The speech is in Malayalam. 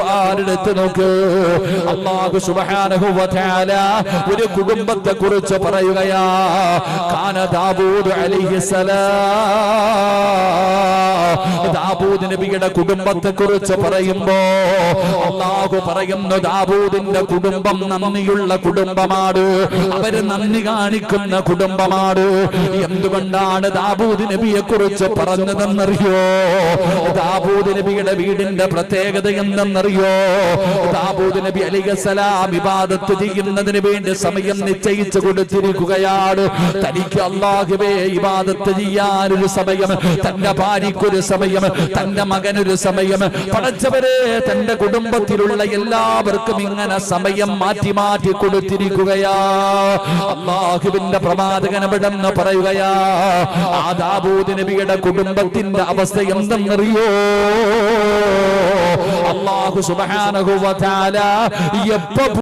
ഖുർആൻ എടുത്തു നോക്ക്. അല്ലാഹു സുബ്ഹാനഹു വ തആല ഒരു കുടുംബത്തെ കുറിച്ച് പറയുകയാ. കാന ദാവൂദ് അലൈഹിസ്സലാം. ദാവൂദ് നബിയുടെ കുടുംബത്തെ കുറിച്ച് പറയുമ്പോ അല്ലാഹു പറയുന്നു, ദാവൂദിന്റെ കുടുംബം നന്ദിയുള്ള കുടുംബമാണ്, അവര് നന്ദി കാണിക്കുന്ന കുടുംബമാണ്. എന്തുകൊണ്ടാണ് ദാവൂദ് നബിയെ കുറിച്ച് പറഞ്ഞതെന്നറിയോ? ദാവൂദ് നബിയുടെ വീടിന്റെ പ്രത്യേകത എന്തെന്നറിയോ? ദാവൂദ് നബി അലൈഹിസ്സലാം ഇബാദത്ത് ചെയ്യുന്നതിന് വേണ്ടി സമയം നിശ്ചയിച്ചു കൊടുത്തിരിക്കുകയാണ്. തനിക്ക് അല്ലാഹുവേ ഇബാദത്ത് ചെയ്യാനൊരു സമയം, തന്റെ ഭാര്യയ്ക്കൊരു സമയം, തന്റെ മകനൊരു സമയം, പടച്ചവരെ തന്റെ കുടുംബത്തിലുള്ള എല്ലാവർക്കും ഇങ്ങനെ സമയം മാറ്റി മാറ്റി കൊടുത്തിരിക്കുകയാ. അല്ലാഹുവിന്റെ പ്രവാചകൻ ഇവിടെന്ന് പറയുകയാ, ആ ദാവൂദ് നബിയുടെ കുടുംബത്തിന്റെ അവസ്ഥ എന്തെന്നറിയോ? അല്ലാഹു സുബ്ഹാനഹു വ തആല